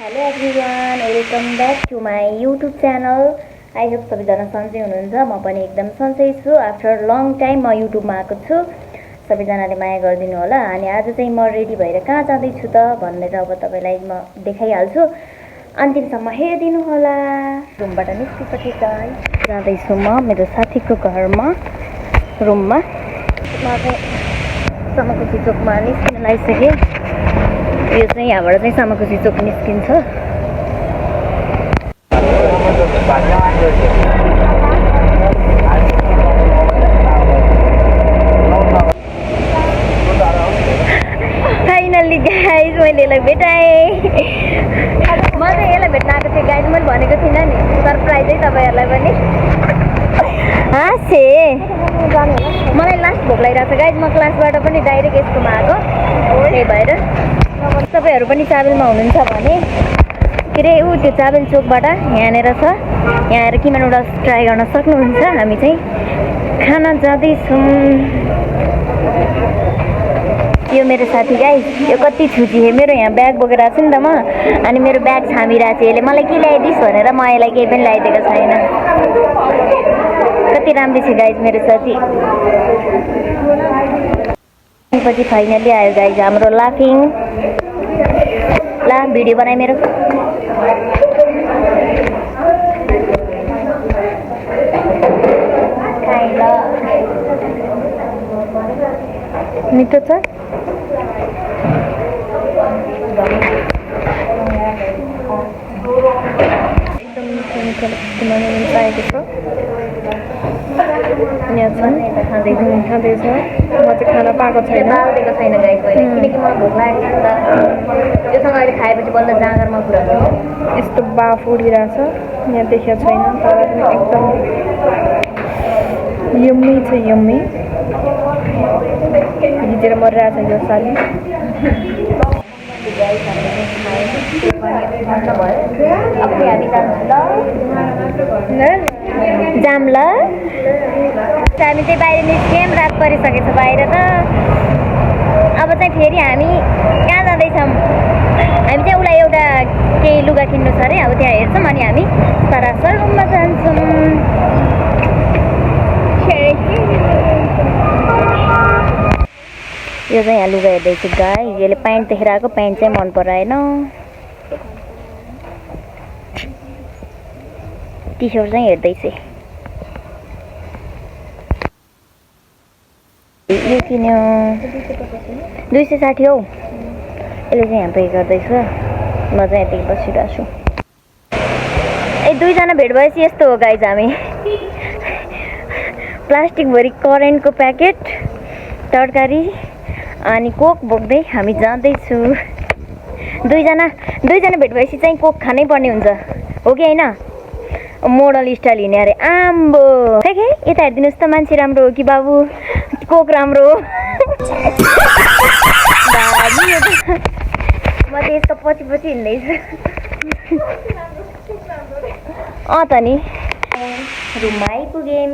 Hello everyone, welcome back to my YouTube channel. I hope सबैजना सन्चै हुनुहुन्छ। म पनि एकदम सन्चै छु। आफ्टर लङ टाइम म युट्युबमा आएको छु। सबैजनाले माया गरिदिनु होला। अनि आज चाहिँ म रेडी भएर कहाँ जाँदैछु त भनेर अब तपाईँलाई म देखाइहाल्छु। अन्तिमसम्म हेरिदिनु होला। रुमबाट निस्किसकेका जाँदैछु म मेरो साथीको घरमा रुममा। म चाहिँ समकुसी चोकमा निस्किन लागिसकेँ। यो चाहिँ यहाँबाट चाहिँ समकुसी चोक निस्किन्छ। फाइनल्ली गाइज मैले यसलाई भेटाएँ। म चाहिँ यसलाई भेट्न आएको थिएँ गाइज। मैले भनेको थिइनँ नि, सरप्राइजै तपाईँहरूलाई पनि। हाँसे मलाई लास्ट भोक लागिरहेको छ गाइज। म क्लासबाट पनि डाइरेक्ट यसकोमा आएको, त्यही भएर तपाईँहरू पनि चाबेलमा हुनुहुन्छ भने के अरे त्यो चाबेल चोकबाट यहाँनिर छ, यहाँ आएर किमा नुडल्स ट्राई गर्न सक्नुहुन्छ। हामी चाहिँ खाना जाँदैछौँ। यो मेरो साथी गाइस, यो कति छुची हे। मेरो यहाँ ब्याग बोकेर आएको छु नि त म, अनि मेरो ब्याग छामिरहेको छ यसले। मलाई के ल्याइदिस् भनेर म यसलाई केही पनि ल्याइदिएको छैन। कति राम्रो छ गाइस मेरो साथी। पछि फाइनली आयो गाइस हाम्रो लाफिङ। ला भिडियो बनाए मेरो। मिठो छ। एकदम मिठो पाएको छ। यहाँ खाँदैछ। म चाहिँ खाना पाएको छैन। दिएको छैन गाइस मैले, किनकि मलाई भोक लागेको छ नि त। योसँग अहिले खाएपछि बल्ल जाँगरमा पुरा यस्तो बाफ उडिरहेछ। यहाँ देखेको छैन तर पनि एकदम यम्मी छ, यम्मी। भिजेर मरिरहेछ यो साली। जाम ल। हामी चाहिँ बाहिर निस्क्यौँ, रात परिसकेको छ बाहिर त। अब चाहिँ फेरि हामी कहाँ जाँदैछौँ? हामी चाहिँ उसलाई एउटा केही लुगा किन्नु छ अरे, अब त्यहाँ हेर्छौँ। अनि हामी सरासर रुममा जान्छौँ। यो चाहिँ यहाँ लुगा हेर्दैछु गाइस। यसले प्यान्ट देखेर आएको, प्यान्ट चाहिँ मन पराएन। टी सर्ट चाहिँ हेर्दैछु। यो किन्यो 260 हौ। यसले चाहिँ यहाँ पे गर्दैछ। म चाहिँ यतिकै बसिरहेको छु। ए दुईजना भेट भएपछि यस्तो हो गाइस। हामी प्लास्टिकभरि करेन्टको प्याकेट, तरकारी अनि कोक बोक्दै हामी जाँदैछु। दुईजना भेट भएपछि चाहिँ कोक खानै पर्ने हुन्छ, हो कि होइन? मोडल स्टाइल हिँड्ने अरे। आम्बो खै यता हेरिदिनुहोस् त, मान्छे राम्रो हो कि बाबु कोक राम्रो हो? म त यसको पछि हिँड्दैछु। त नि रुममा आइपुगेँ।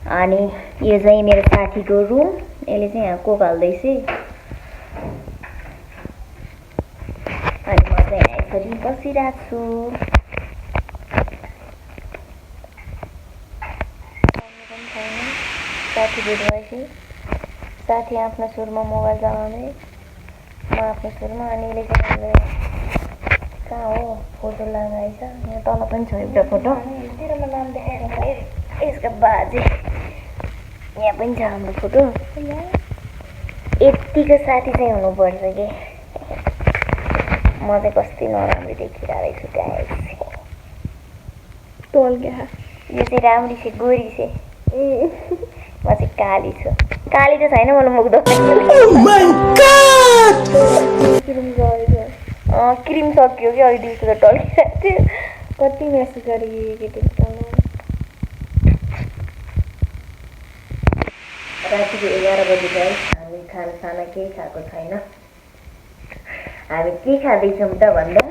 अनि यो चाहिँ मेरो साथीको रुम। यसले चाहिँ यहाँ कोक हाल्दैछ। अनि म चाहिँ यसरी बसिरहेको छु। साथी भेट भएपछि साथी आफ्नो सुरमा मोबाइल चलाउँदै, म आफ्नो सुरमा। अनि यसले चाहिँ कहाँ हो फोटो लगाएछ। यहाँ तल पनि छ एउटा फोटो। तेरोमा नाम देखाइरहेको यसको बाजे। यहाँ पनि छ हाम्रो फोटो। यतिको साथी चाहिँ हुनुपर्छ कि। म चाहिँ कति नराम्रो देखिरहेको छु गाइस। टोल क्या यो चाहिँ राम्री छ, गोरी छ। म चाहिँ काली छु। काली त छैन, मलाई मुख धोक्छ। क्रिम सक्यो कि अघि दिउँसो त टल्किरहेको थियो। कति मेसेज गरे केटीसँग। रातिको 11 बजी गाइस। हामी खाना केही खाएको छैन। हामी के खाँदैछौँ त भन्दा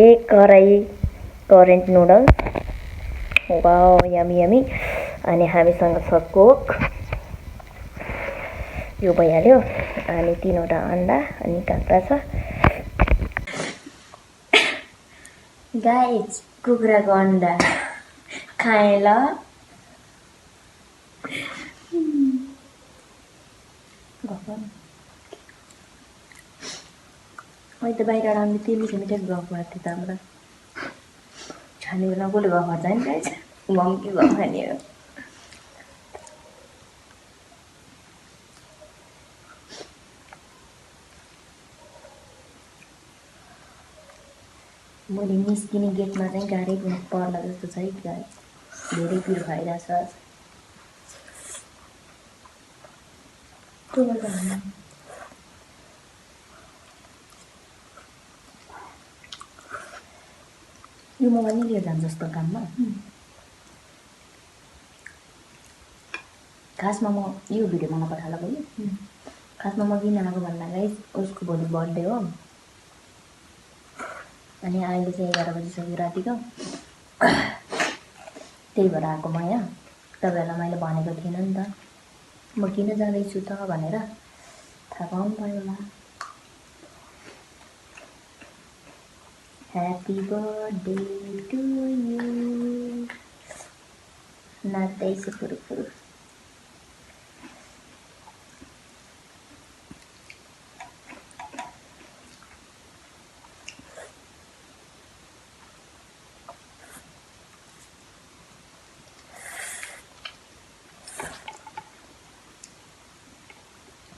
एक कराई current noodles. Wow yummy yummy. अनि हामीसँग छ कोक, यो भइहाल्यो। अनि 3वटा अन्डा अनि काँक्रा छ। गाइस कुखुराको अन्डा खाएँ ल। अहिले त बाहिर आउँदा त्यो मिठो मिठो गफ भएको थियो त हाम्रो खाने बेला कसले गफ गर्छ नि गाइस मम्मी गफ खाने हो। मैले निस्किने गेटमा चाहिँ गाडी पर्ला जस्तो छ है गाइस धेरै पिरो खाइरहेछ यो मोबाइल नै लिएर जान्छ जस्तो काममा। खासमा म यो भिडियो मलाई पठाला भयो। खासमा म किन आएको भन्दा गाइस उसको भोलि बर्थडे हो अनि अहिले चाहिँ 11 बजिसक्यो रातिको त्यही भएर आएको म यहाँ। तपाईँहरूलाई मैले भनेको थिइनँ नि त म किन जाँदैछु त भनेर थाहा पाउनु पर्यो होला। ह्याप्पी बर्थडे टु यु नाच्दैछु फुरुफुरु।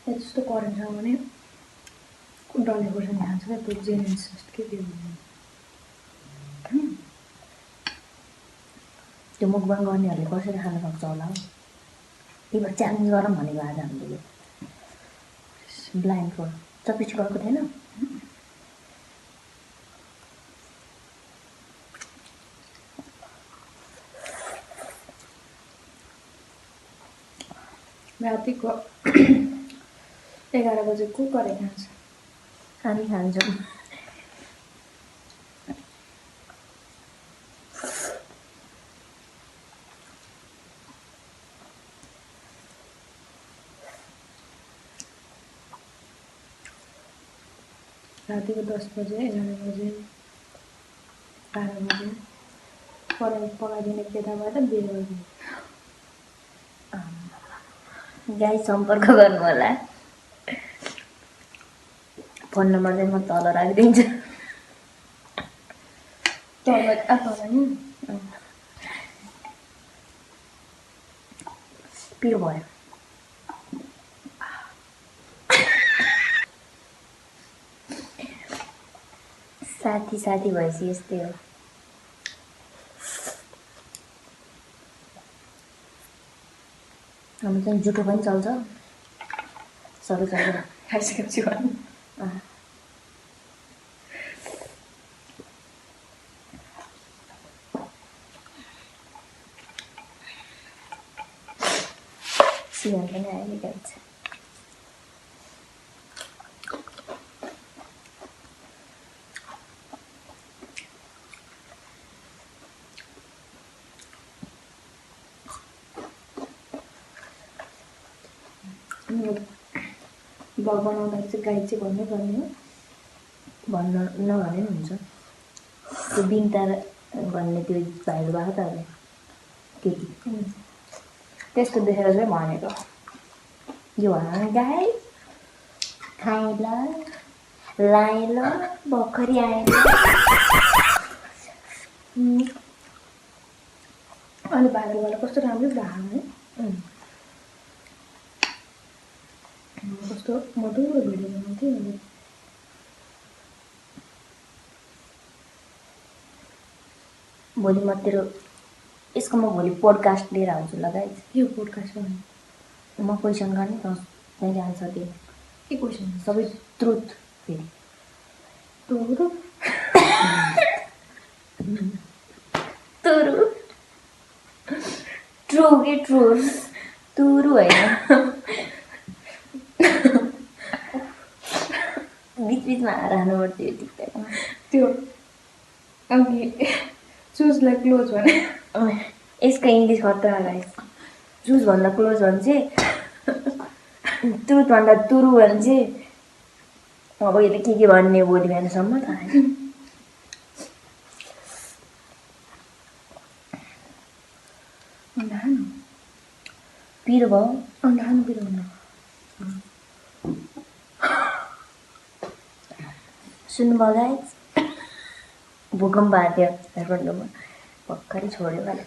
त्यस्तो करेन्ट छ भने डल्ले खोर्सानी खान्छ त्यो जेनिन्स के त्यो त्यो मुखबाङ गर्नेहरूले कसरी खान सक्छ होला हौ। त्यही भएर च्यालेन्ज गरौँ भनेको आज हामीले ब्लाइन्ड फोल्ड चपिच गएको थिएन। रातिको 11 बजे को गरेर खान्छ हामी खान्छौँ। रातिको 10 बजे 11 बजे 12 बजे करेन्ट पकाइदिने केटाबाट बिहे गरिदिने। गाइस सम्पर्क गर्नु होला। फोन नम्बर चाहिँ म तल राखिदिन्छु। तल नि पिरो भयो। साथी साथी भएपछि यस्तै हो। हाम्रो चाहिँ जुठो पनि चल्छ सबै चल्छ खाइसकेपछि भन्नु। सिजन पनि अहिले जान्छ। ब्लग बनाउँदा चाहिँ गाइड चाहिँ भन्नै पर्ने हो। भन्न नभने पनि हुन्छ। त्यो बिन्ता भन्ने त्यो भाइरल भएको त अहिले केटी त्यस्तो देखेर चाहिँ भनेको यो गाई खाएँ ल लाएँ ल भर्खरै आएँ अनि भाइरल भएर कस्तो राम्रो भएको है। कस्तो मधुरो भिडियो बनाउँथ्यो अनि भोलि म तेरो यसको म भोलि पोडकास्ट लिएर आउँछु ल गाइस। यो पोडकास्ट बनाउनु म क्वेसन गर्ने त मैले आन्सर दिने। के क्वेसन सबै ट्रुथ फेरि तुरु तुरु ट्रु कि ट्रु तुरु होइन बिचबिचमा हार्नु पर्छ यो टिकटकमा। त्यो अघि चुजलाई क्लोज भने यसको इङ्ग्लिस खतरा गाइस। चुजभन्दा क्लोज भने चाहिँ ट्रुथभन्दा तुरु भने चाहिँ अब यसले के भन्ने भोलि बिहानसम्म थाहा छैन। पिरो भयो खानु पिरो हुन्न सुन्नुभयो गाइस भूकम्प आएको थियो काठमाडौँमा भर्खरै छोड्यो भने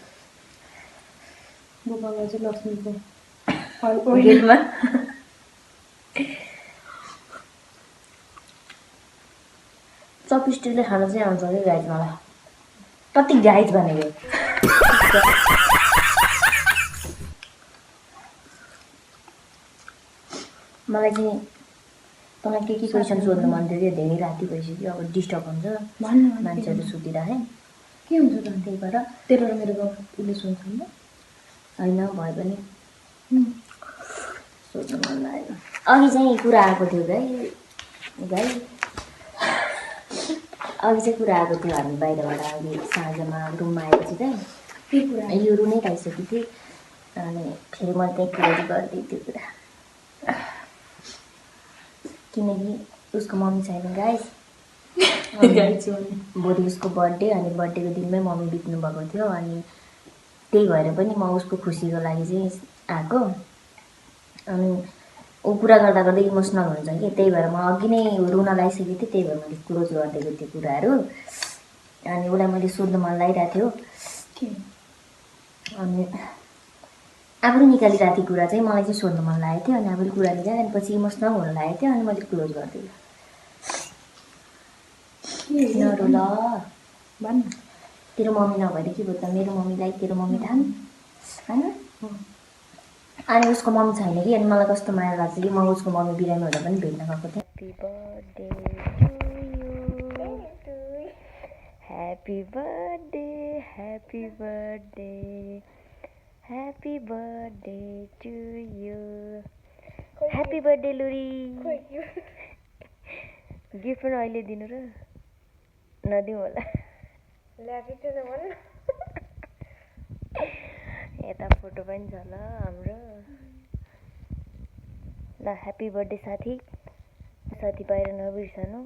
भूकम्प चाहिँ लक्ष्मीको गेटमा चपस्टिकले खान चाहिँ आउँछ कि गाइज मलाई कति गाइज भनेको मलाई चाहिँ तँलाई के क्वेसन सोध्नु मन थियो धेरै राति भइसक्यो अब डिस्टर्ब हुन्छ मान्छेहरू सुतिराखेँ के हुन्छ त त्यही भएर तेरो र मेरो गफ उसले सुन्छ नि होइन भए पनि सोध्नु मन लाग्यो अघि चाहिँ कुरा आएको थियो गाई अघि चाहिँ कुरा आएको थियो हामी बाहिरबाट अघि साँझमा रुममा आएपछि चाहिँ के कुरा यो रुनै पाइसकेको थिएँ अनि फेरि मैले त्यही क्लोज गरिदिएँ त्यो कुरा किनकि उसको मम्मी छैन गाइस भोलि उसको बर्थडे अनि बर्थडेको दिनमै मम्मी बित्नु भएको थियो अनि त्यही भएर पनि म उसको खुसीको लागि चाहिँ आएको अनि ऊ कुरा गर्दा गर्दै इमोसनल हुन्छ कि त्यही भएर म अघि नै रुन लागिसकेको थिएँ त्यही भएर मैले क्लोज गरिदिएको त्यो कुराहरू अनि उसलाई मैले सोध्नु मन लागिरहेको थियो अनि आफूले निकालिरहेको थिएँ कुरा चाहिँ मलाई चाहिँ सोध्नु मन लागेको थियो अनि आफूले कुरा निकालेँ अनि पछि इमोसनल हुन लागेको थियो अनि मैले क्लोज गरिदिएँ नरु ल भन् तेरो मम्मी नभएर के भयो त मेरो मम्मीलाई तेरो मम्मी ठान होइन अनि उसको मम्मी छैन कि अनि मलाई कस्तो माया लाग्छ कि म उसको मम्मी बिरामी हुँदा पनि भेट्न गएको थिएँ happy birthday happy birthday to you happy birthday लुरी गिफ्ट पनि अहिले दिनु र नदिउँ होला यता फोटो पनि छ ल हाम्रो ल ह्याप्पी बर्थडे साथी बाहिर नबिर्सनु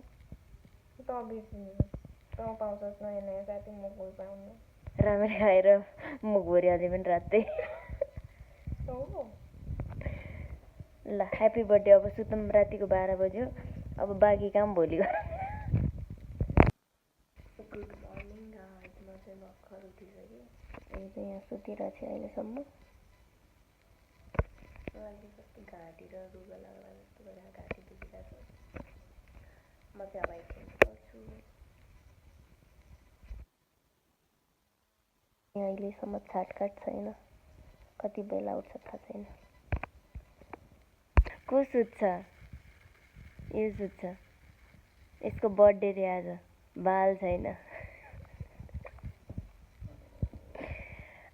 राम्ररी खाएर मुख भरि अझै पनि रातै ल ह्याप्पी बर्थडे अब सुतौँ रातिको 12 बज्यो अब बाँकी काम भोलि गुड मर्निङ गाइज म चाहिँ भर्खर उठिसकेँ यो चाहिँ यहाँ सुतिरहेको छु अहिलेसम्म अहिले कस्तो घाँटी र रुगा लाग्ला जस्तो गरेर घाँटी दुखिरहेको छ म चाहिँ अब एकछिन गर्छु अहिलेसम्म छाटकाट छैन कति बेला उठ्छ थाहा छैन को सुत्छ यो सुत्छ यसको बर्थडे रे आज बाल छैन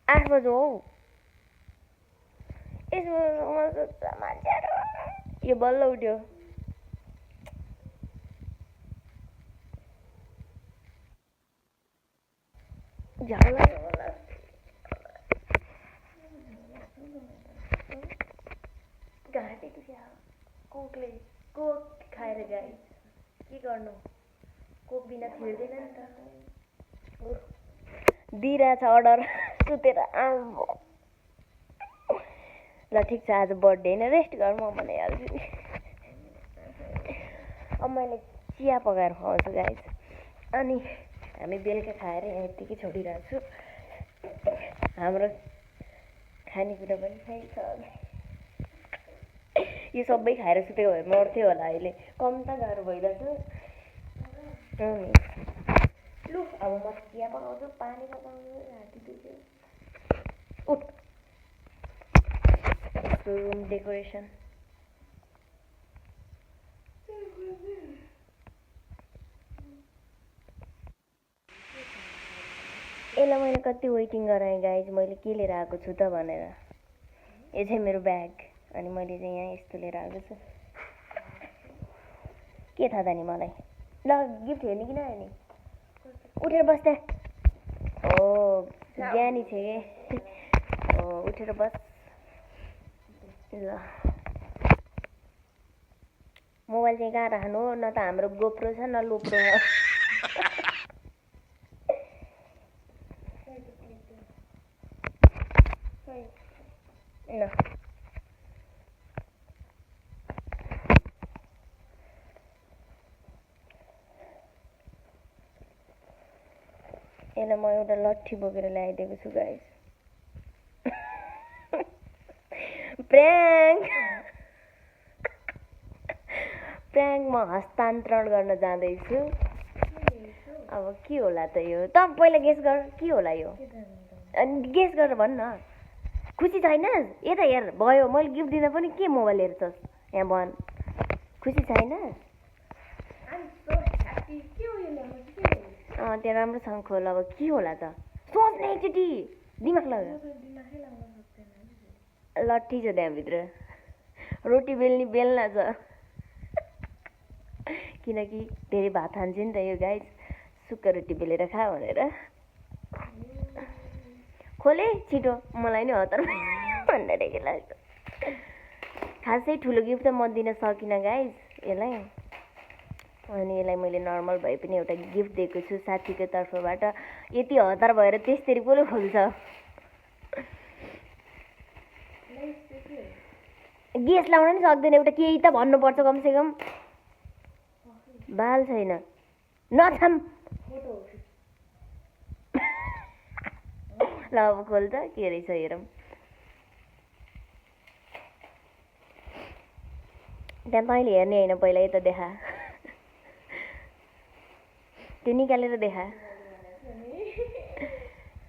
8 बजे हौ यसमा सुत्छ मान्छेहरू यो बल्ल उठ्यो झाल लाग्यो मलाई घाँटी दुख्यो कोकले कोक खाएर गाई के गर्नु कोक बिना थिर्दैन नि त दिइरहेछ अर्डर सुतेर आम्बो ल ठिक छ आज बर्थडे होइन रेस्ट गर म बनाइहाल्छु नि अब मैले चिया पकाएर खुवाउँछु गाइस अनि हामी बेलुका खाएर यहाँ यत्तिकै छोडिरहेको छु हाम्रो खानेकुरा पनि खाइ छ यो सबै खाएर सुतेको भए मर्थ्यो होला अहिले कम त गाह्रो भइरहेछ लु अब म चिया पकाउँछु पानी पकाउँछु राति दुख्यो उठ रुम डेकोरेसन यसलाई मैले कति वेटिङ गराएँ गाइज मैले के लिएर आएको छु त भनेर यो चाहिँ मेरो ब्याग अनि मैले चाहिँ यहाँ यस्तो लिएर आएको छु के थाहा त नि मलाई ल गिफ्ट हेर्ने कि नहेर्ने उठेर बस्दा ओ ज्ञानी छ कि उठेर बस ल मोबाइल चाहिँ कहाँ राख्नु न त हाम्रो गोप्रो छ न लोप्रो ल यसलाई म एउटा लट्ठी बोकेर ल्याइदिएको छु गाइस। प्र्याङ्कमा हस्तान्तरण गर्न जाँदैछु। अब के होला त यो? त पहिला गेस गर के होला यो? गेस गरेर भन् न। खुसी छैनस्? यता हेर, भयो मैले गिफ्ट दिँदा पनि के मोबाइल हेर्छस्? यहाँ भन्। खुसी छैनस्? त्यहाँ राम्रोसँग खोल। अब के होला त? सोच्ने एकचोटि, दिमाग लगा। लट्ठी छ त्यहाँभित्र, रोटी बेल्ने बेल्ना छ। किनकि धेरै भात खान्छ नि त यो गाइस, सुक्खा रोटी बेलेर खा भनेर। खोले छिटो, मलाई नि हतार भनिरहेको लाग्छ। खासै ठुलो गिफ्ट त म दिन सकिनँ गाइस यसलाई। अनि यसलाई मैले नर्मल भए पनि एउटा गिफ्ट दिएको छु साथीको तर्फबाट। यति हतार भएर त्यसरी कसले खोल्छ? गेस लाउन नि सक्दैन, एउटा केही त भन्नुपर्छ कमसेकम। बाल छैन, नछाम। ल अब खोल त, के रहेछ हेरौँ। त्यहाँ तैँले हेर्ने होइन, पहिला यता देखा। त्यो निकालेर देखा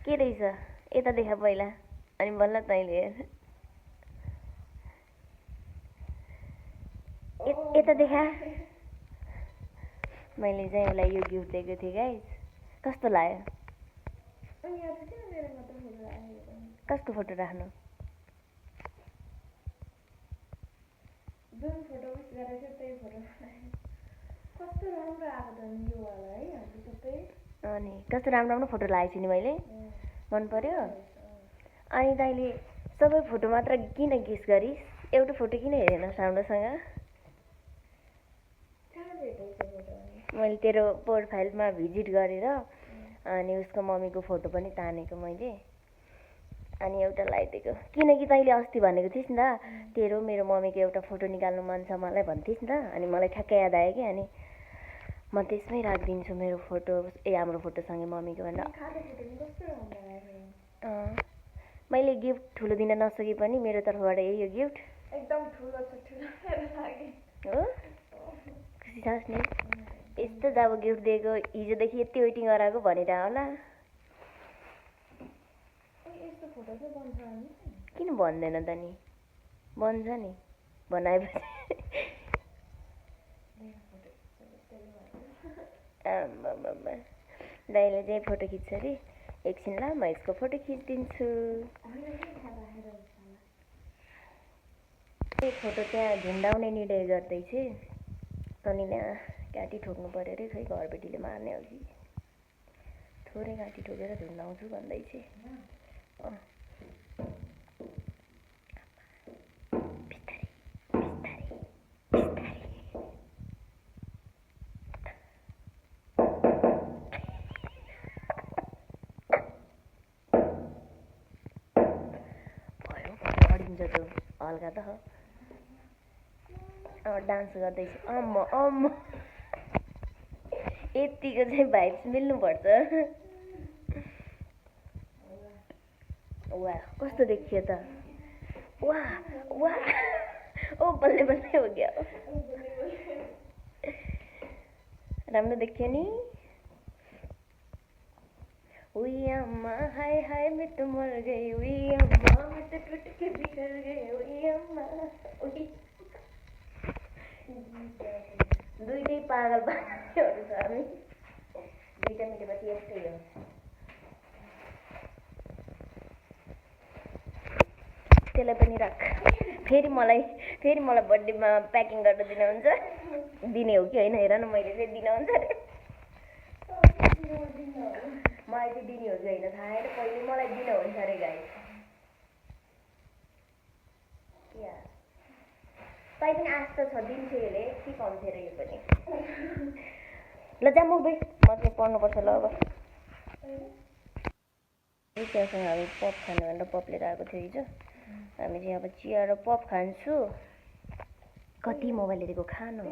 के रहेछ, यता देखा पहिला, अनि बल्ल तैँले हेर। यता देखा। मैले चाहिँ उसलाई यो गिफ्ट दिएको थिएँ गाइस। कस्तो लाग्यो? कसको फोटो राख्नु? अनि कस्तो राम्रो राम्रो फोटो लगाएको छु नि मैले, मन पर्यो? अनि तैँले सबै फोटो मात्र किन गेस गरिस्? एउटा फोटो किन हेरेनस् राम्रोसँग? मैले तेरो प्रोफाइलमा भिजिट गरेर अनि उसको मम्मीको फोटो पनि तानेको मैले, अनि एउटा लगाइदिएको। किनकि तैँले अस्ति भनेको थिइस् नि त, तेरो मेरो मम्मीको एउटा फोटो निकाल्नु मन छ मलाई भन्थिस् नि त। अनि मलाई ठ्याक्कै याद आयो कि, अनि म त्यसमै राखिदिन्छु मेरो फोटो, हाम्रो फोटोसँगै मम्मीको भनेर। मैले गिफ्ट ठुलो दिन नसके पनि मेरो तर्फबाट यही हो गिफ्ट। एकदम ठुलो छ, ठुलो हो। खुसी छस् नि? यस्तो जब गिफ्ट दिएको, हिजोदेखि यति वेटिङ गराएको भनिरह होला। किन भन्दैन त नि? भन्छ नि बनाएपछि। दाइले चाहिँ फोटो खिच्छ अरे। एकछिन ल, म यसको फोटो खिचिदिन्छु। फोटो त्यहाँ झुन्डाउने निर्णय गर्दैछु। अनि यहाँ काटी ठोक्नु पऱ्यो अरे, खै घरबेटीले मार्ने हो कि। थोरै काटी ठोकेर झुन्डाउँछु भन्दैछु। त्यो हल्का त हो। डान्स गर्दैछु। अम्म यतिको चाहिँ भाइब्स मिल्नुपर्छ। वाह कस्तो देखियो त? वाह वाह, ओ बल्ले बल्ले हो गया। राम्रो देखियो नि? उई अम्मा हाय हाय मैं तो मर गई, उई अम्मा मैं तो टूट के बिखर गई, उई अम्मा उई। दुईटै पागल बान्छेहरू छ हामी। दुईटा मिलेपछि यस्तै हो। त्यसलाई पनि राख। फेरि मलाई बर्थडेमा प्याकिङ गरेर दिनुहुन्छ? दिने हो कि होइन हेर न, मैले चाहिँ दिन हुन्छ अरे। मलाई चाहिँ दिने हो कि होइन थाहा छैन, पहिले मलाई दिन हुन्छ अरे गाइस। तै पनि आश त छ, दिन्छु यसले, के पाउँथ्यो र यो पनि। ल जा मुख धोइ, म चाहिँ पढ्नुपर्छ ल अब। चियासँग हामी पप खानु भनेर पप लिएर आएको थियो हिजो। हामी चाहिँ अब चिया र पप खान्छु। कति मोबाइल हेरेको खानु?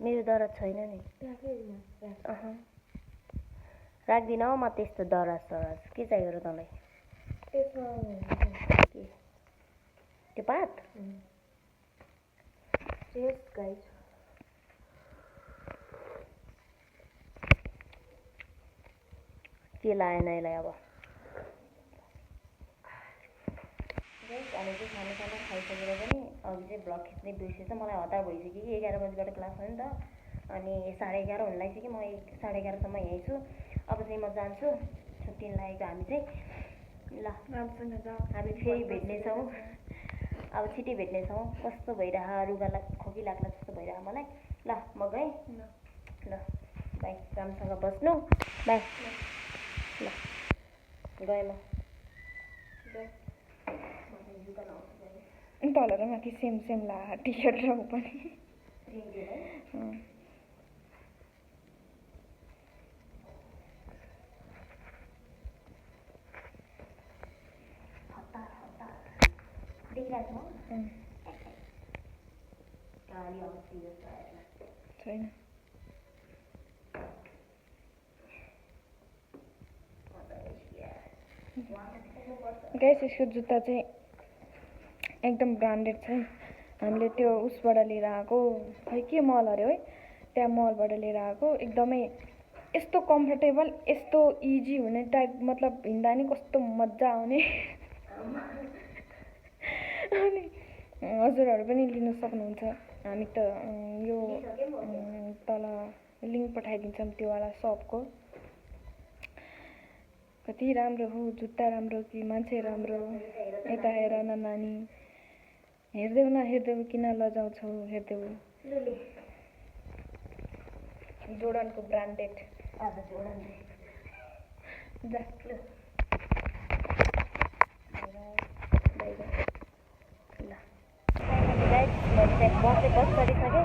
मेरो दरद छैन नि। राख्दिनँ म त्यस्तो दराज सराज के चाहियो र तँलाई त्यसमा के त्यो पात यस गाइस के लाएन यसलाई अब हामी चाहिँ खानासाना खाइसकेर पनि अघि चाहिँ भ्लग खिच्ने बिर्सेछ मलाई हतार भइसक्यो कि 11 बजीबाट क्लास हो नि त अनि 11:30 हुन लागिसक्यो म 11:30 यहीँ छु अब चाहिँ म जान्छु छुट्टी लागेको हामी चाहिँ ल हामी फेरि भेट्नेछौँ अब छिटै भेट्नेछौँ कस्तो भइरह रुगा खोकी लाग्ला जस्तो भइरह मलाई ल म गएँ ल बाई राम्रोसँग बस्नु बाई ल गएँ म तल र माथि सेम सेम ला टी सर्ट र पनि देखिरहेको छैन गाइस यसको जुत्ता चाहिँ एकदम ब्रान्डेड छ हामीले त्यो उसबाट लिएर आएको खै के मल अरे है त्यहाँ मलबाट लिएर आएको एकदमै यस्तो कम्फर्टेबल यस्तो इजी हुने टाइप मतलब हिँड्दा नि कस्तो मजा आउने अनि हजुरहरू पनि लिन सक्नुहुन्छ हामी त यो तल लिङ्क पठाइदिन्छौँ त्यो वाला सपको कति राम्रो हो जुत्ता राम्रो कि मान्छे राम्रो यता हेर न नानी हेर्देऊ किन लजाउँछौ हेर्देऊ जोर्डनको ब्रान्डेड जा ल मैले चाहिँ बस चढिसकेँ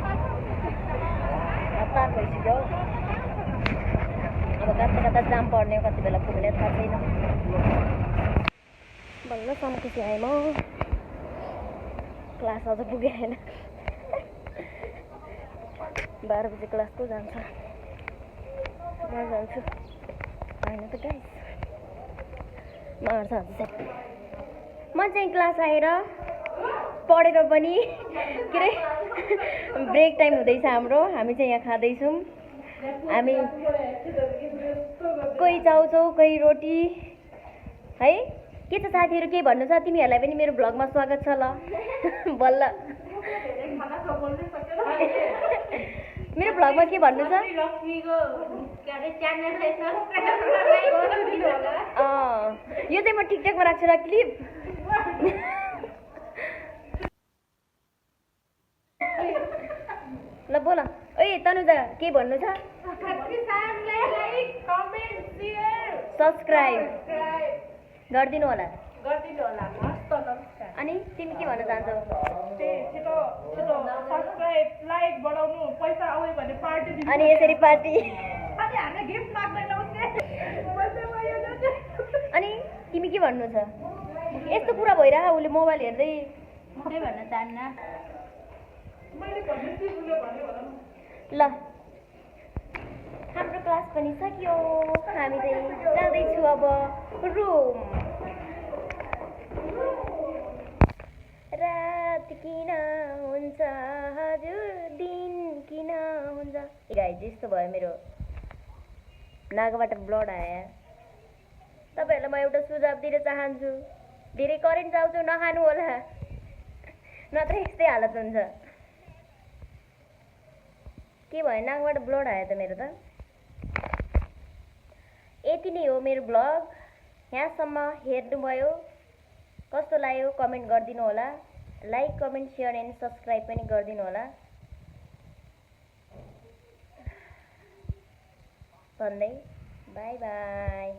हतार भइसक्यो अब कता जाम पर्ने हो कति बेला पुग्ने थाहा छैन बल्ल सम्कुसी आएँ म क्लास अझ पुगेँ होइन 12 बजी क्लास को जान्छ म जान्छु होइन त गाइस म चाहिँ क्लास आएर पढेर पनि के अरे ब्रेक टाइम हुँदैछ हाम्रो हामी चाहिँ यहाँ खाँदैछौँ हामी कोही चाउचाउ कोही रोटी है के छ साथीहरू के भन्नु छ तिमीहरूलाई पनि मेरो भ्लगमा स्वागत छ ल बल्ल मेरो भ्लगमा के भन्नु छ यो चाहिँ म टिकटकमा राख्छु ल क्लिप ल बोल ओइ तनुजा के भन्नु छ सब्सक्राइब गरिदिनु होला अनि तिमी के भन्न चाहन्छौ अनि यसरी पार्टी अनि तिमी के भन्नु छ यस्तो कुरा भइरह उसले मोबाइल हेर्दै भन्न चाहन्न ल हाम्रो क्लास पनि सकियो हामी चाहिँ जाँदैछु अब रुम रात किन हुन्छ हजुर दिन किन हुन्छ गाइस यस्तो भयो मेरो नाकबाट ब्लड आयो तपाईहरुलाई म एउटा सुझाव दिन चाहन्छु धेरै करेन्ट चाउचाउ नखानु होला नत्र यस्तै हालत हुन्छ के भयो नाकबाट ब्लड आयो त मेरो त यति नै हो मेरो ब्लग यहाँसम्म हेर्नुभयो कस्तो लाग्यो कमेन्ट गरिदिनु होला like comment share and subscribe पनि गरिदिनु होला भन्दै बाई बाई